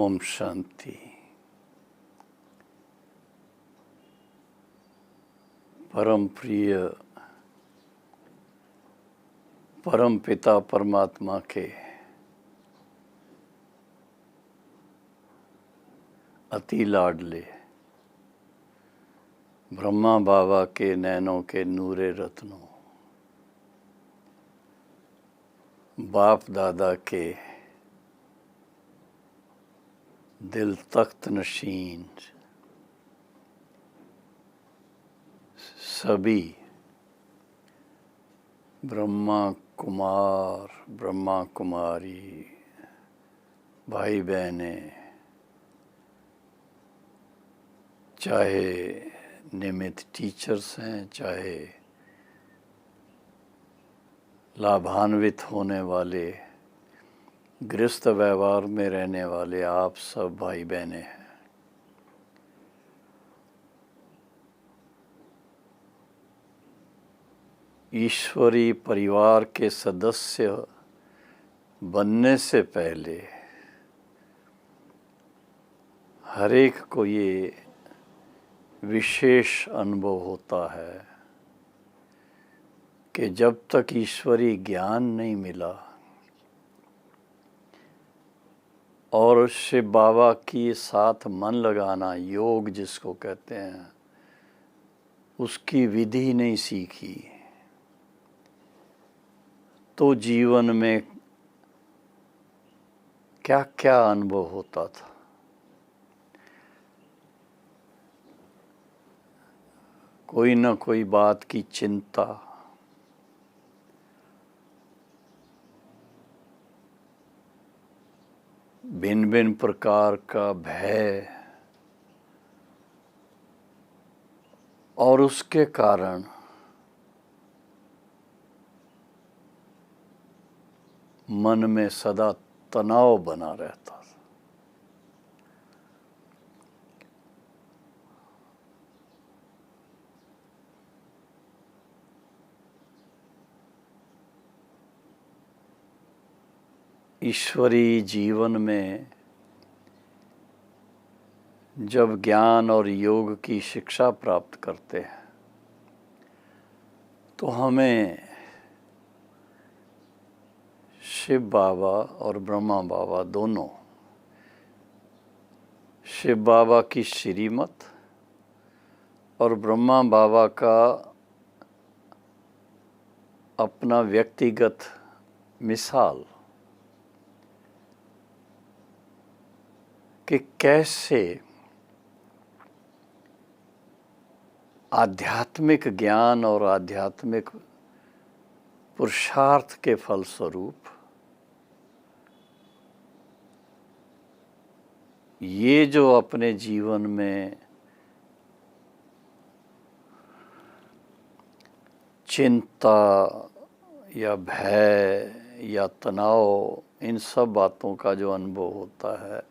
ओम शांति। परम प्रिय परम पिता परमात्मा के अति लाडले ब्रह्मा बाबा के नैनों के नूरे रत्नों, बाप दादा के दिल तख्त नशीन सभी ब्रह्मा कुमार ब्रह्मा कुमारी भाई बहने, चाहे नियमित टीचर्स हैं, चाहे लाभान्वित होने वाले गृहस्थ व्यवहार में रहने वाले आप सब भाई बहने हैं। ईश्वरी परिवार के सदस्य बनने से पहले हर एक को ये विशेष अनुभव होता है कि जब तक ईश्वरी ज्ञान नहीं मिला और शिव बाबा की साथ मन लगाना, योग जिसको कहते हैं, उसकी विधि नहीं सीखी तो जीवन में क्या क्या अनुभव होता था। कोई न कोई बात की चिंता, भिन्न भिन्न प्रकार का भय, और उसके कारण मन में सदा तनाव बना रहता था। ईश्वरी जीवन में जब ज्ञान और योग की शिक्षा प्राप्त करते हैं तो हमें शिव बाबा और ब्रह्मा बाबा दोनों, शिव बाबा की श्रीमत और ब्रह्मा बाबा का अपना व्यक्तिगत मिसाल कि कैसे आध्यात्मिक ज्ञान और आध्यात्मिक पुरुषार्थ के फलस्वरूप ये जो अपने जीवन में चिंता या भय या तनाव, इन सब बातों का जो अनुभव होता है,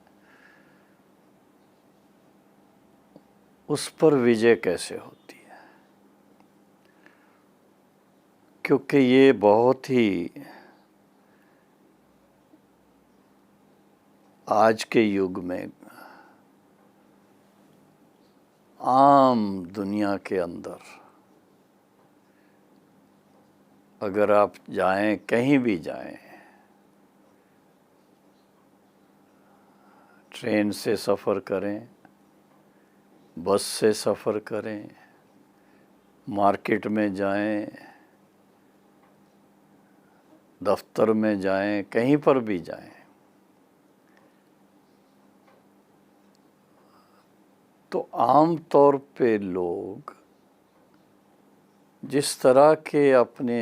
उस पर विजय कैसे होती है। क्योंकि ये बहुत ही आज के युग में आम दुनिया के अंदर अगर आप जाएं, कहीं भी जाएं, ट्रेन से सफ़र करें, बस से सफ़र करें, मार्केट में जाएं, दफ्तर में जाएं, कहीं पर भी जाएं, तो आम तौर पे लोग जिस तरह के अपने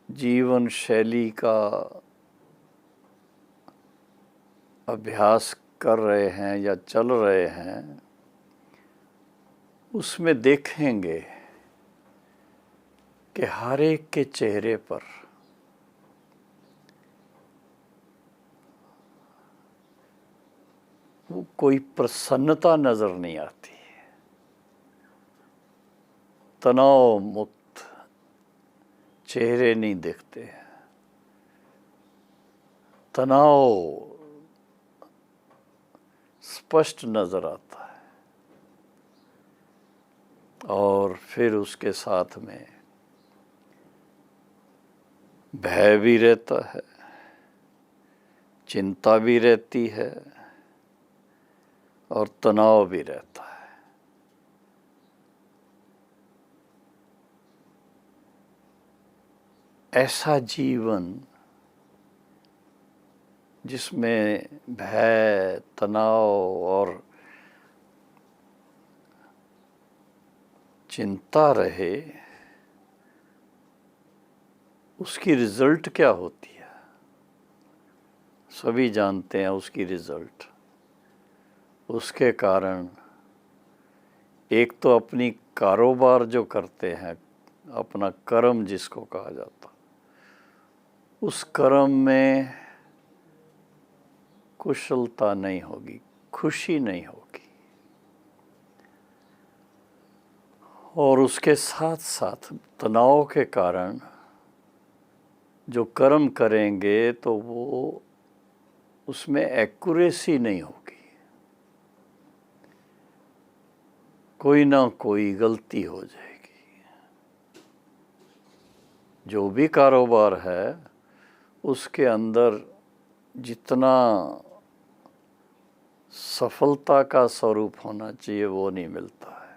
जीवन शैली का अभ्यास कर रहे हैं या चल रहे हैं, उसमें देखेंगे कि हर एक के चेहरे पर वो कोई प्रसन्नता नज़र नहीं आती, तनाव मुक्त चेहरे नहीं दिखते, तनाव स्पष्ट नजर आता है, और फिर उसके साथ में भय भी रहता है, चिंता भी रहती है और तनाव भी रहता है। ऐसा जीवन जिसमें भय, तनाव और चिंता रहे, उसकी रिजल्ट क्या होती है? सभी जानते हैं उसकी रिजल्ट। उसके कारण एक तो अपनी कारोबार जो करते हैं, अपना कर्म जिसको कहा जाता, उस कर्म में कुशलता नहीं होगी, खुशी नहीं होगी, और उसके साथ साथ तनाव के कारण जो कर्म करेंगे तो वो उसमें एक्यूरेसी नहीं होगी, कोई ना कोई गलती हो जाएगी। जो भी कारोबार है उसके अंदर जितना सफलता का स्वरूप होना चाहिए वो नहीं मिलता है।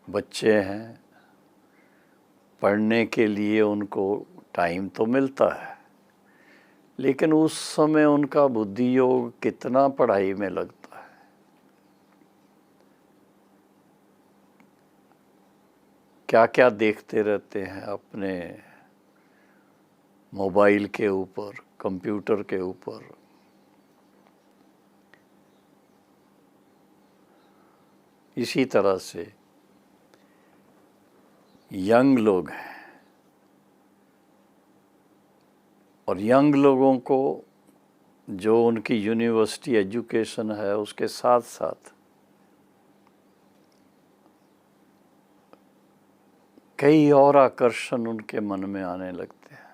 बच्चे हैं, पढ़ने के लिए उनको टाइम तो मिलता है, लेकिन उस समय उनका बुद्धि योग कितना पढ़ाई में लगता है। क्या क्या देखते रहते हैं अपने मोबाइल के ऊपर, कंप्यूटर के ऊपर। इसी तरह से यंग लोग हैं, और यंग लोगों को जो उनकी यूनिवर्सिटी एजुकेशन है उसके साथ साथ कई और आकर्षण उनके मन में आने लगते हैं,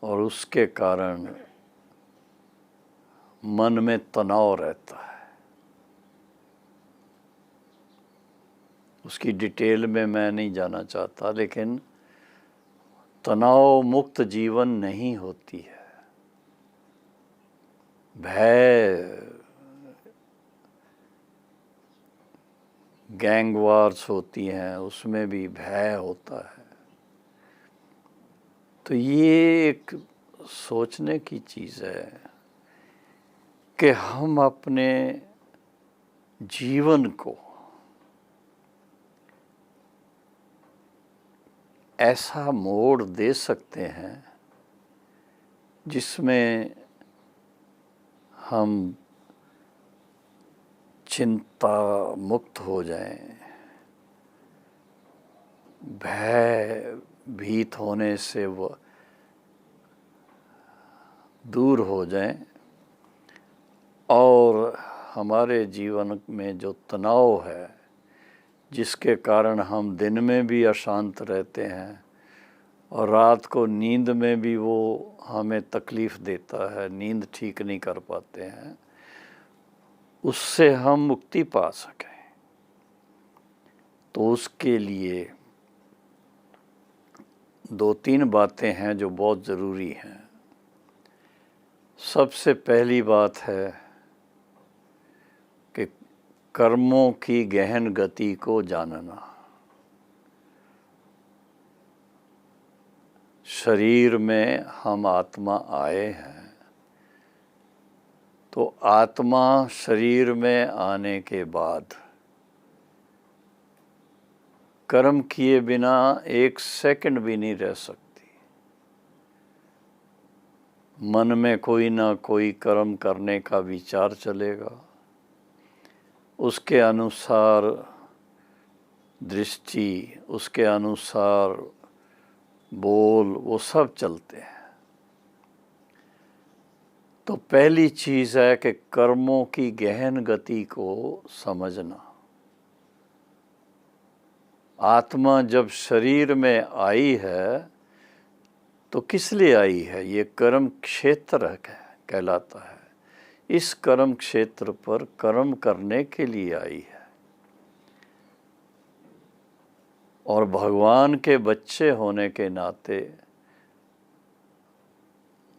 और उसके कारण मन में तनाव रहता है। उसकी डिटेल में मैं नहीं जाना चाहता, लेकिन तनाव मुक्त जीवन नहीं होती है। भय, गैंग वार्स होती हैं, उसमें भी भय होता है। तो ये एक सोचने की चीज़ है कि हम अपने जीवन को ऐसा मोड़ दे सकते हैं जिसमें हम चिंता मुक्त हो जाएं, भय भीत होने से वो दूर हो जाएं, और हमारे जीवन में जो तनाव है जिसके कारण हम दिन में भी अशांत रहते हैं और रात को नींद में भी वो हमें तकलीफ़ देता है, नींद ठीक नहीं कर पाते हैं, उससे हम मुक्ति पा सकें, तो उसके लिए 2-3 बातें हैं जो बहुत ज़रूरी हैं। सबसे पहली बात है कि कर्मों की गहन गति को जानना। शरीर में हम आत्मा आए हैं, तो आत्मा शरीर में आने के बाद कर्म किए बिना 1 सेकंड भी नहीं रह सकती। मन में कोई ना कोई कर्म करने का विचार चलेगा, उसके अनुसार दृष्टि, उसके अनुसार बोल, वो सब चलते हैं। तो पहली चीज़ है कि कर्मों की गहन गति को समझना। आत्मा जब शरीर में आई है तो किस लिए आई है? ये कर्म क्षेत्र कहलाता है। इस कर्म क्षेत्र पर कर्म करने के लिए आई है। और भगवान के बच्चे होने के नाते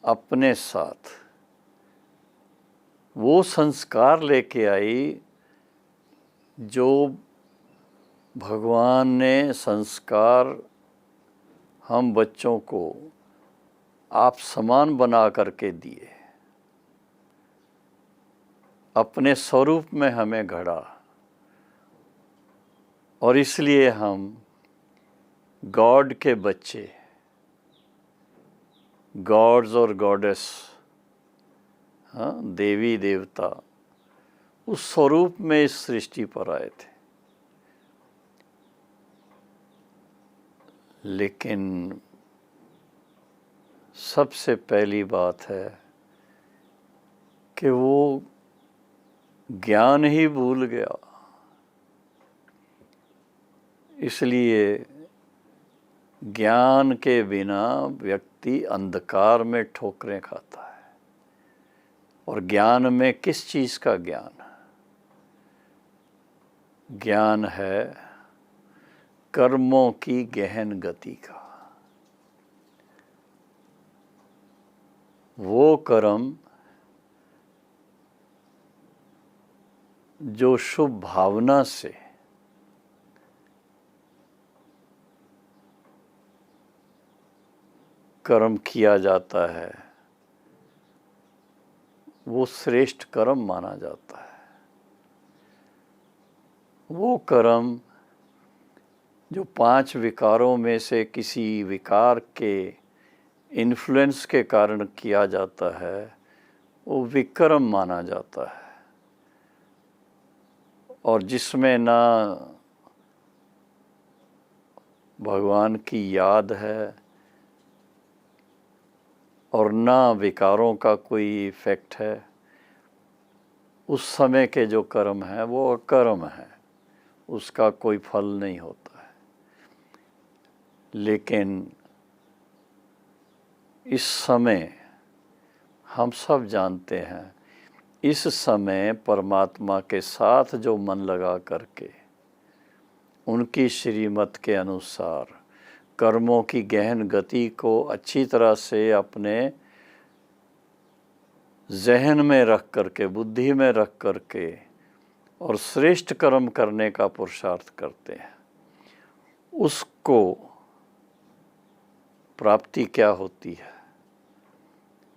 अपने साथ वो संस्कार लेके आई जो भगवान ने संस्कार हम बच्चों को आप समान बना करके दिए, अपने स्वरूप में हमें गढ़ा। और इसलिए हम गॉड के बच्चे, गॉड्स और गॉडेस, हाँ, देवी देवता, उस स्वरूप में इस सृष्टि पर आए थे। लेकिन सबसे पहली बात है कि वो ज्ञान ही भूल गया। इसलिए ज्ञान के बिना व्यक्ति अंधकार में ठोकरें खाता है। और ज्ञान में किस चीज़ का ज्ञान? ज्ञान है कर्मों की गहन गति का। वो कर्म जो शुभ भावना से कर्म किया जाता है, वो श्रेष्ठ कर्म माना जाता है। वो कर्म जो 5 विकारों में से किसी विकार के इन्फ्लुएंस के कारण किया जाता है, वो विक्रम माना जाता है। और जिसमें ना भगवान की याद है और ना विकारों का कोई इफेक्ट है, उस समय के जो कर्म है वो अकर्म है, उसका कोई फल नहीं होता है। लेकिन इस समय हम सब जानते हैं, इस समय परमात्मा के साथ जो मन लगा करके उनकी श्रीमत के अनुसार कर्मों की गहन गति को अच्छी तरह से अपने जहन में रख करके, बुद्धि में रख करके और श्रेष्ठ कर्म करने का पुरुषार्थ करते हैं, उसको प्राप्ति क्या होती है?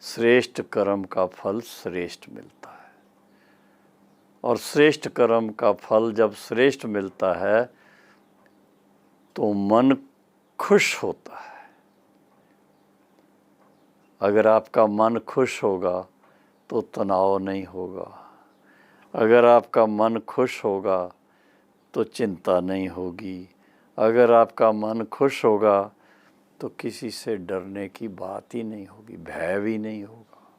श्रेष्ठ कर्म का फल श्रेष्ठ मिलता है। और श्रेष्ठ कर्म का फल जब श्रेष्ठ मिलता है तो मन खुश होता है। अगर आपका मन खुश होगा तो तनाव नहीं होगा। अगर आपका मन खुश होगा तो चिंता नहीं होगी। अगर आपका मन खुश होगा तो किसी से डरने की बात ही नहीं होगी, भय भी नहीं होगा।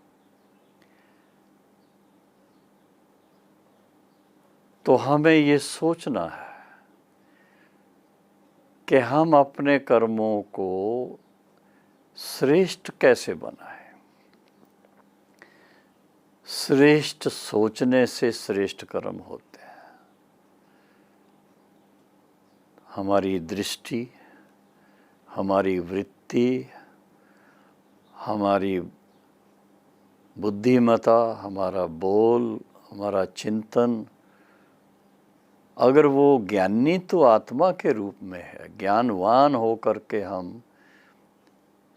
तो हमें ये सोचना है कि हम अपने कर्मों को श्रेष्ठ कैसे बनाएं। श्रेष्ठ सोचने से श्रेष्ठ कर्म होते हैं। हमारी दृष्टि, हमारी वृत्ति, हमारी बुद्धिमत्ता, हमारा बोल, हमारा चिंतन, अगर वो ज्ञानी तो आत्मा के रूप में है, ज्ञानवान हो करके हम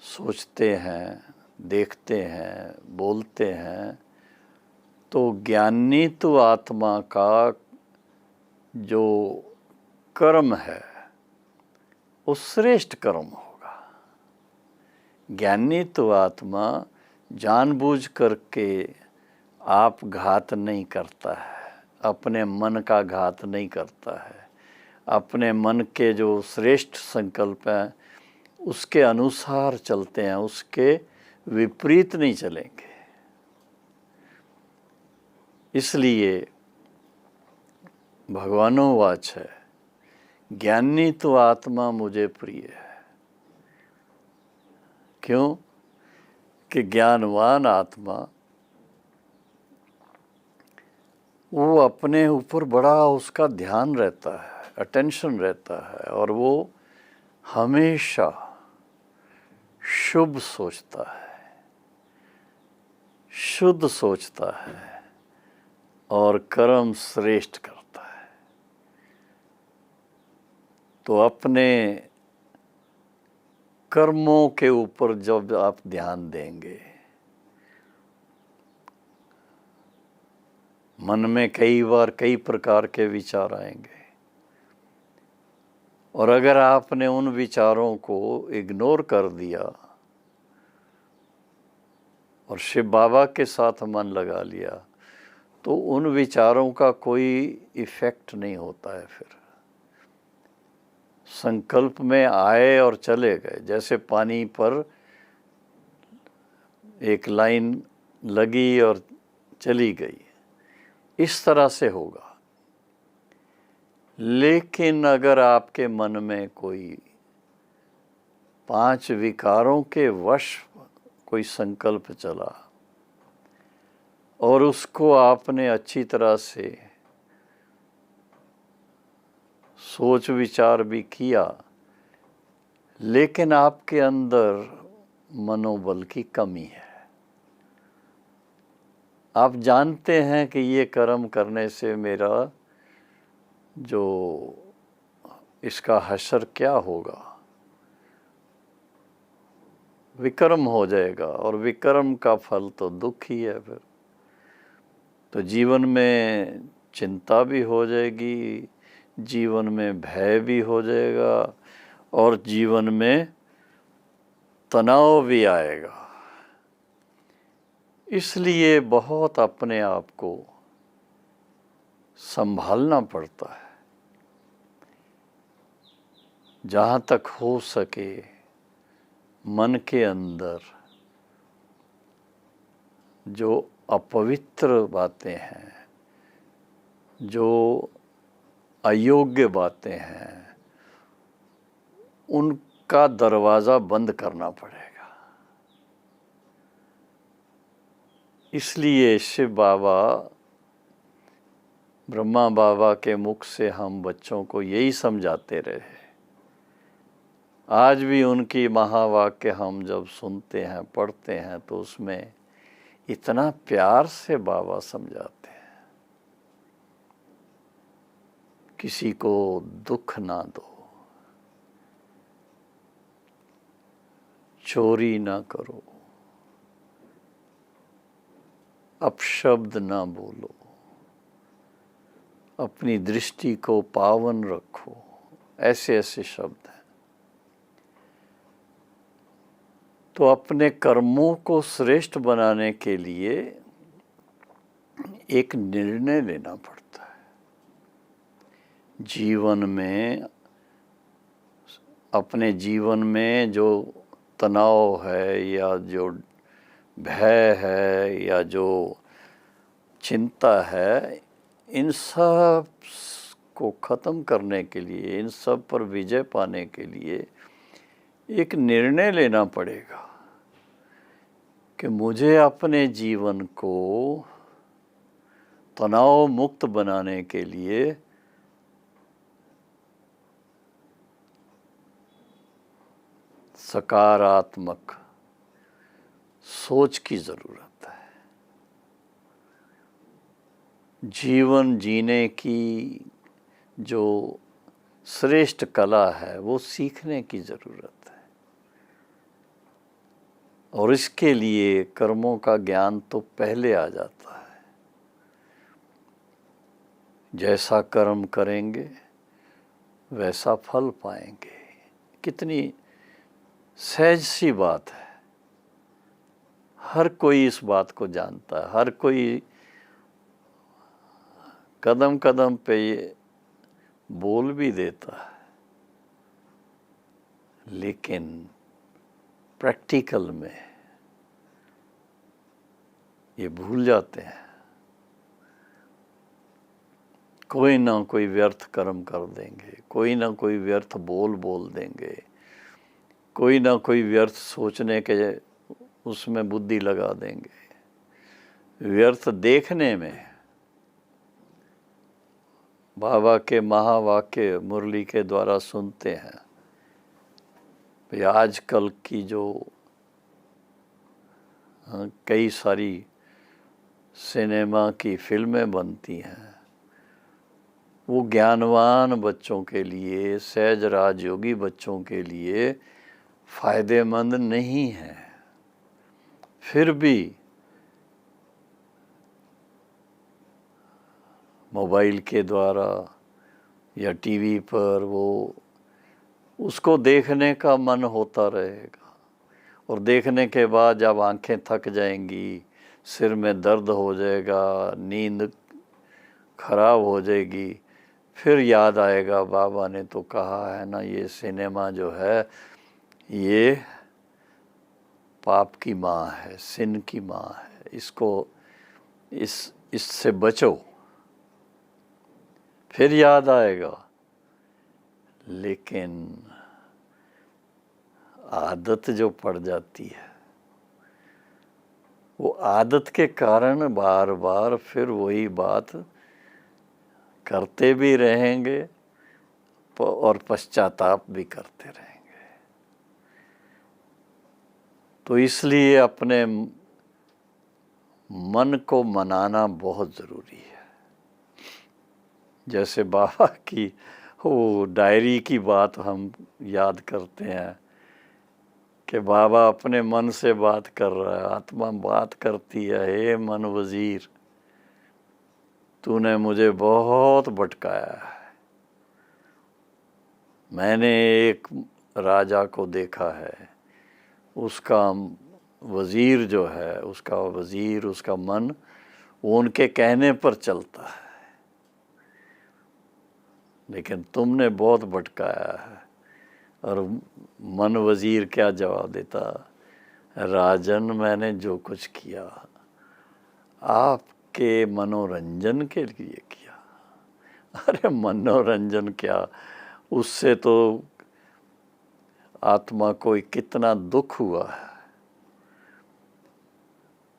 सोचते हैं, देखते हैं, बोलते हैं, तो ज्ञानी तो आत्मा का जो कर्म है वो श्रेष्ठ कर्म होगा। ज्ञानी तो आत्मा जानबूझ करके आप घात नहीं करता है, अपने मन का घात नहीं करता है। अपने मन के जो श्रेष्ठ संकल्प हैं उसके अनुसार चलते हैं, उसके विपरीत नहीं चलेंगे। इसलिए भगवानोवाच है ज्ञानी तो आत्मा मुझे प्रिय है। क्यों? कि ज्ञानवान आत्मा वो अपने ऊपर बड़ा उसका ध्यान रहता है, अटेंशन रहता है, और वो हमेशा शुभ सोचता है, शुद्ध सोचता है और कर्म श्रेष्ठ करता है। तो अपने कर्मों के ऊपर जब आप ध्यान देंगे, मन में कई बार कई प्रकार के विचार आएंगे, और अगर आपने उन विचारों को इग्नोर कर दिया और शिव बाबा के साथ मन लगा लिया, तो उन विचारों का कोई इफेक्ट नहीं होता है। फिर संकल्प में आए और चले गए, जैसे पानी पर एक लाइन लगी और चली गई, इस तरह से होगा। लेकिन अगर आपके मन में कोई 5 विकारों के वश कोई संकल्प चला और उसको आपने अच्छी तरह से सोच विचार भी किया, लेकिन आपके अंदर मनोबल की कमी है, आप जानते हैं कि ये कर्म करने से मेरा जो इसका हश्र क्या होगा, विकर्म हो जाएगा, और विकर्म का फल तो दुख ही है। फिर तो जीवन में चिंता भी हो जाएगी, जीवन में भय भी हो जाएगा, और जीवन में तनाव भी आएगा। इसलिए बहुत अपने आप को संभालना पड़ता है। जहाँ तक हो सके मन के अंदर जो अपवित्र बातें हैं, जो अयोग्य बातें हैं, उनका दरवाज़ा बंद करना पड़ेगा। इसलिए शिव बाबा, ब्रह्मा बाबा के मुख से हम बच्चों को यही समझाते रहे। आज भी उनकी महावाक्य हम जब सुनते हैं, पढ़ते हैं, तो उसमें इतना प्यार से बाबा समझाते हैं, किसी को दुख ना दो, चोरी ना करो, अपशब्द ना बोलो, अपनी दृष्टि को पावन रखो, ऐसे ऐसे शब्द हैं। तो अपने कर्मों को श्रेष्ठ बनाने के लिए एक निर्णय लेना पड़ता है। जीवन में, अपने जीवन में जो तनाव है, या जो भय है, या जो चिंता है, इन सब को ख़त्म करने के लिए, इन सब पर विजय पाने के लिए एक निर्णय लेना पड़ेगा कि मुझे अपने जीवन को तनाव मुक्त बनाने के लिए सकारात्मक सोच की ज़रूरत है। जीवन जीने की जो श्रेष्ठ कला है, वो सीखने की ज़रूरत है, और इसके लिए कर्मों का ज्ञान तो पहले आ जाता है। जैसा कर्म करेंगे वैसा फल पाएंगे। कितनी सहज सी बात है, हर कोई इस बात को जानता है, हर कोई कदम कदम पे ये बोल भी देता है, लेकिन प्रैक्टिकल में ये भूल जाते हैं। कोई ना कोई व्यर्थ कर्म कर देंगे, कोई ना कोई व्यर्थ बोल देंगे, कोई ना कोई व्यर्थ सोचने के उसमें बुद्धि लगा देंगे। व्यर्थ देखने में बाबा के महावाक्य मुरली के द्वारा सुनते हैं। आजकल की जो कई सारी सिनेमा की फिल्में बनती हैं, वो ज्ञानवान बच्चों के लिए, सहज राजयोगी बच्चों के लिए फ़ायदेमंद नहीं है। फिर भी मोबाइल के द्वारा या टीवी पर वो उसको देखने का मन होता रहेगा, और देखने के बाद जब आंखें थक जाएंगी, सिर में दर्द हो जाएगा, नींद खराब हो जाएगी, फिर याद आएगा बाबा ने तो कहा है ना, ये सिनेमा जो है ये पाप की माँ है, सिन की माँ है, इसको इससे बचो। फिर याद आएगा, लेकिन आदत जो पड़ जाती है, वो आदत के कारण बार बार फिर वही बात करते भी रहेंगे और पश्चाताप भी करते रहेंगे। तो इसलिए अपने मन को मनाना बहुत ज़रूरी है। जैसे बाबा की वो डायरी की बात हम याद करते हैं कि बाबा अपने मन से बात कर रहा है, आत्मा बात करती है, हे मन वजीर, तूने मुझे बहुत भटकाया है। मैंने एक राजा को देखा है, उसका वज़ीर जो है, उसका वज़ीर, उसका मन वो उनके कहने पर चलता है, लेकिन तुमने बहुत भटकाया है। और मन वज़ीर क्या जवाब देता, राजन मैंने जो कुछ किया आपके मनोरंजन के लिए किया। अरे मनोरंजन क्या, उससे तो आत्मा को कितना दुख हुआ है।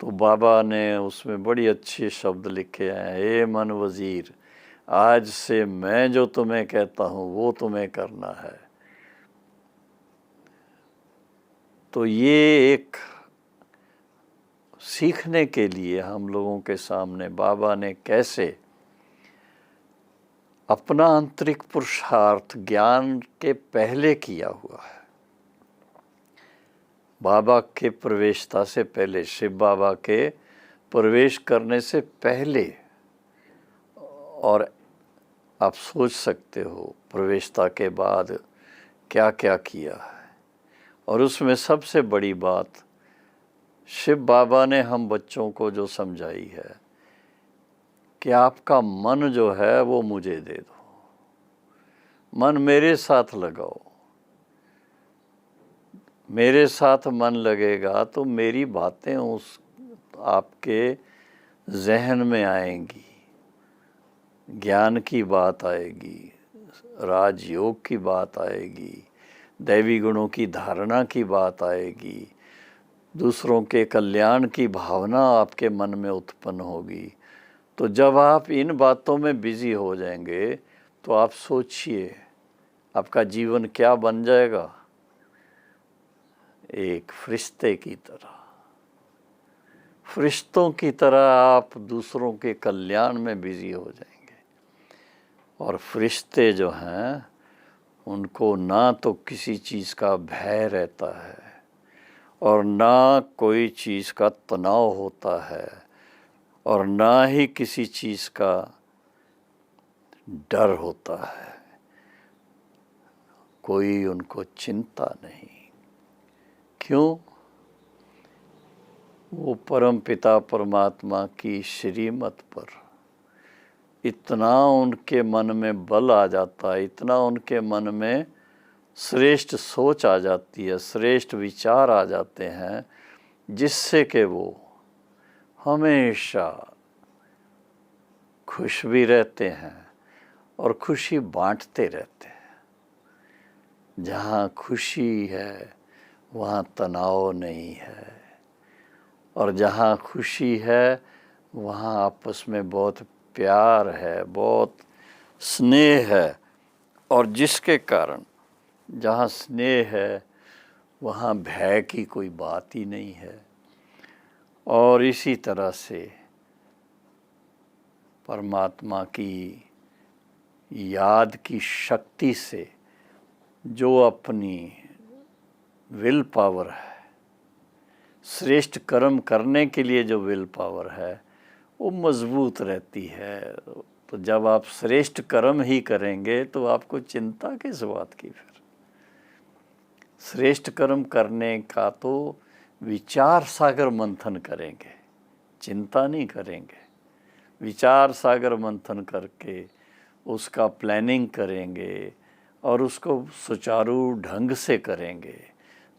तो बाबा ने उसमें बड़ी अच्छे शब्द लिखे हैं, हे मन वज़ीर, आज से मैं जो तुम्हें कहता हूँ वो तुम्हें करना है। तो ये एक सीखने के लिए हम लोगों के सामने बाबा ने कैसे अपना आंतरिक पुरुषार्थ ज्ञान के पहले किया हुआ है। बाबा के प्रवेशता से पहले, शिव बाबा के प्रवेश करने से पहले, और आप सोच सकते हो प्रवेशता के बाद क्या क्या किया है। और उसमें सबसे बड़ी बात शिव बाबा ने हम बच्चों को जो समझाई है कि आपका मन जो है वो मुझे दे दो, मन मेरे साथ लगाओ। मेरे साथ मन लगेगा तो मेरी बातें उस आपके जहन में आएंगी, ज्ञान की बात आएगी, राजयोग की बात आएगी, दैवी गुणों की धारणा की बात आएगी, दूसरों के कल्याण की भावना आपके मन में उत्पन्न होगी। तो जब आप इन बातों में बिजी हो जाएंगे तो आप सोचिए आपका जीवन क्या बन जाएगा, एक फरिश्ते की तरह। फरिश्तों की तरह आप दूसरों के कल्याण में बिजी हो जाएंगे। और फरिश्ते जो हैं उनको ना तो किसी चीज़ का भय रहता है और ना कोई चीज़ का तनाव होता है और ना ही किसी चीज़ का डर होता है। कोई उनको चिंता नहीं। क्यों? वो परम पिता परमात्मा की श्रीमत पर इतना उनके मन में बल आ जाता है, इतना उनके मन में श्रेष्ठ सोच आ जाती है, श्रेष्ठ विचार आ जाते हैं, जिससे कि वो हमेशा खुश भी रहते हैं और खुशी बांटते रहते हैं। जहाँ खुशी है वहाँ तनाव नहीं है, और जहाँ खुशी है वहाँ आपस में बहुत प्यार है, बहुत स्नेह है। और जिसके कारण जहाँ स्नेह है वहाँ भय की कोई बात ही नहीं है। और इसी तरह से परमात्मा की याद की शक्ति से जो अपनी विल पावर है, श्रेष्ठ कर्म करने के लिए जो विल पावर है वो मजबूत रहती है। तो जब आप श्रेष्ठ कर्म ही करेंगे तो आपको चिंता किस बात की? फिर श्रेष्ठ कर्म करने का तो विचार सागर मंथन करेंगे, चिंता नहीं करेंगे। विचार सागर मंथन करके उसका प्लानिंग करेंगे और उसको सुचारू ढंग से करेंगे,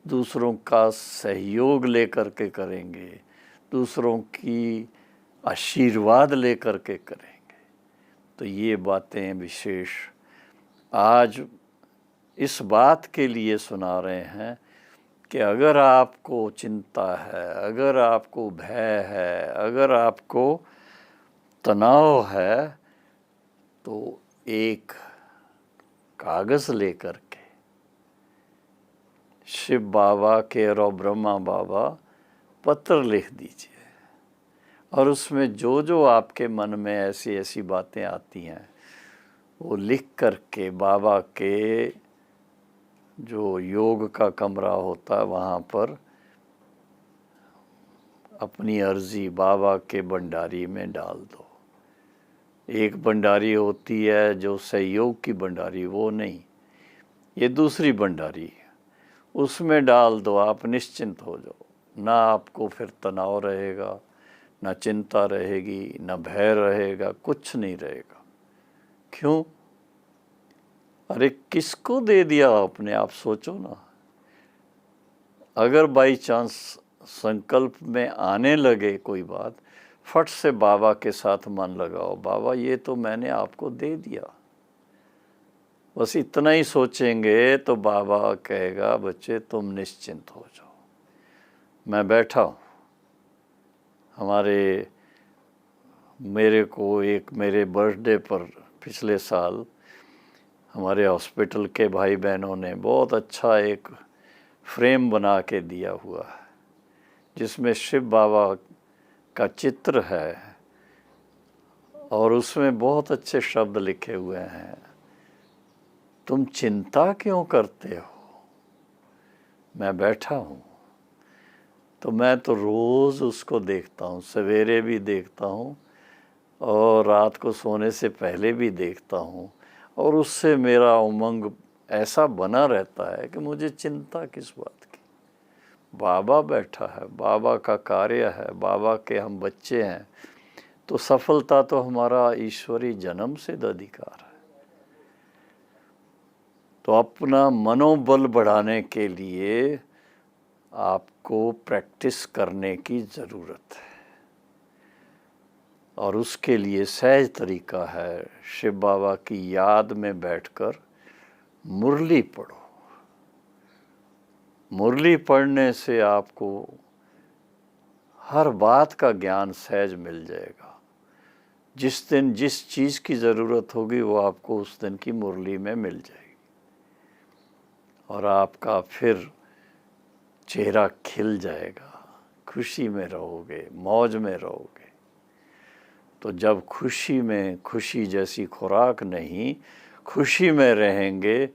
दूसरों का सहयोग लेकर के करेंगे, दूसरों की आशीर्वाद लेकर के करेंगे। तो ये बातें विशेष आज इस बात के लिए सुना रहे हैं कि अगर आपको चिंता है, अगर आपको भय है, अगर आपको तनाव है, तो एक कागज़ लेकर के शिव बाबा के और ब्रह्मा बाबा पत्र लिख दीजिए, और उसमें जो जो आपके मन में ऐसी ऐसी बातें आती हैं वो लिख कर के बाबा के जो योग का कमरा होता है वहाँ पर अपनी अर्जी बाबा के भंडारी में डाल दो। एक भंडारी होती है जो सहयोग की भंडारी, वो नहीं, ये दूसरी भंडारी है, उसमें डाल दो। आप निश्चिंत हो जाओ, ना आपको फिर तनाव रहेगा, ना चिंता रहेगी, ना भय रहेगा, कुछ नहीं रहेगा। क्यों? अरे किसको दे दिया आपने? आप सोचो ना। अगर बाई चांस संकल्प में आने लगे कोई बात, फट से बाबा के साथ मन लगाओ, बाबा ये तो मैंने आपको दे दिया। बस इतना ही सोचेंगे तो बाबा कहेगा बच्चे तुम निश्चिंत हो जाओ, मैं बैठा हूँ। मेरे को एक मेरे बर्थडे पर पिछले साल हमारे हॉस्पिटल के भाई बहनों ने बहुत अच्छा एक फ्रेम बना के दिया हुआ है जिसमें शिव बाबा का चित्र है और उसमें बहुत अच्छे शब्द लिखे हुए हैं, तुम चिंता क्यों करते हो, मैं बैठा हूँ। तो मैं तो रोज़ उसको देखता हूँ, सवेरे भी देखता हूँ और रात को सोने से पहले भी देखता हूँ, और उससे मेरा उमंग ऐसा बना रहता है कि मुझे चिंता किस बात की। बाबा बैठा है, बाबा का कार्य है, बाबा के हम बच्चे हैं, तो सफलता तो हमारा ईश्वरी जन्म सिद्ध अधिकार है। तो अपना मनोबल बढ़ाने के लिए आपको प्रैक्टिस करने की ज़रूरत है, और उसके लिए सहज तरीका है शिव बाबा की याद में बैठकर मुरली पढ़ो। मुरली पढ़ने से आपको हर बात का ज्ञान सहज मिल जाएगा। जिस दिन जिस चीज़ की ज़रूरत होगी वो आपको उस दिन की मुरली में मिल जाएगी, और आपका फिर चेहरा खिल जाएगा, खुशी में रहोगे, मौज में रहोगे। तो जब खुशी में खुशी जैसी खुराक नहीं, खुशी में रहेंगे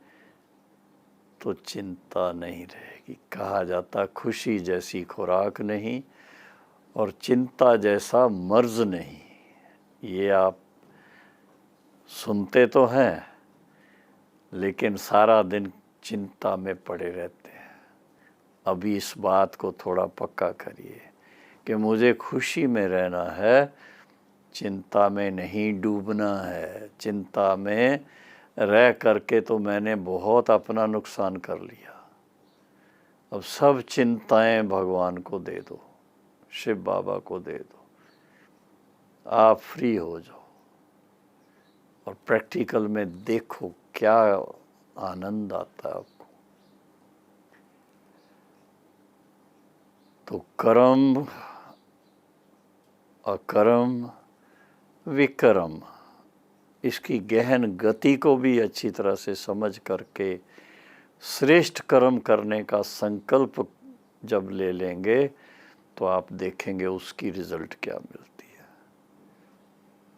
तो चिंता नहीं रहेगी। कहा जाता खुशी जैसी खुराक नहीं और चिंता जैसा मर्ज नहीं। ये आप सुनते तो हैं लेकिन सारा दिन चिंता में पड़े रहते हैं। अभी इस बात को थोड़ा पक्का करिए कि मुझे खुशी में रहना है, चिंता में नहीं डूबना है। चिंता में रह करके तो मैंने बहुत अपना नुकसान कर लिया। अब सब चिंताएं भगवान को दे दो, शिव बाबा को दे दो, आप फ्री हो जाओ। और प्रैक्टिकल में देखो क्या आनंद आता है आपको। तो कर्म, अकर्म, विकर्म, इसकी गहन गति को भी अच्छी तरह से समझ करके श्रेष्ठ कर्म करने का संकल्प जब ले लेंगे तो आप देखेंगे उसकी रिजल्ट क्या मिलती है।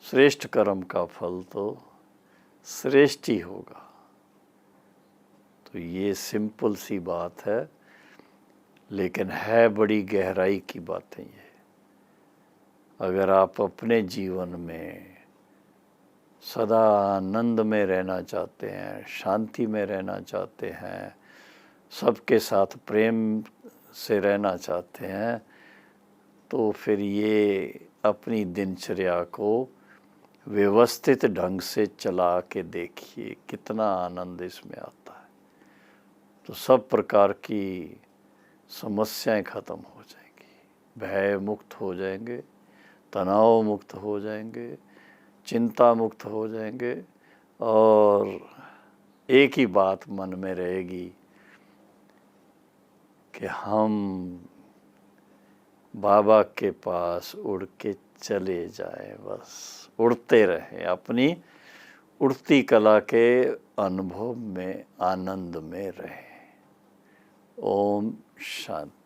श्रेष्ठ कर्म का फल तो श्रेष्ठ ही होगा। तो ये सिंपल सी बात है, लेकिन है बड़ी गहराई की बातें ये। अगर आप अपने जीवन में सदा आनंद में रहना चाहते हैं, शांति में रहना चाहते हैं, सबके साथ प्रेम से रहना चाहते हैं, तो फिर ये अपनी दिनचर्या को व्यवस्थित ढंग से चला के देखिए कितना आनंद इसमें आता है। तो सब प्रकार की समस्याएं खत्म हो जाएंगी, भय मुक्त हो जाएंगे, तनाव मुक्त हो जाएंगे, चिंता मुक्त हो जाएंगे, और एक ही बात मन में रहेगी कि हम बाबा के पास उड़ के चले जाएं, बस उड़ते रहें, अपनी उड़ती कला के अनुभव में आनंद में रहें। ओम शांति।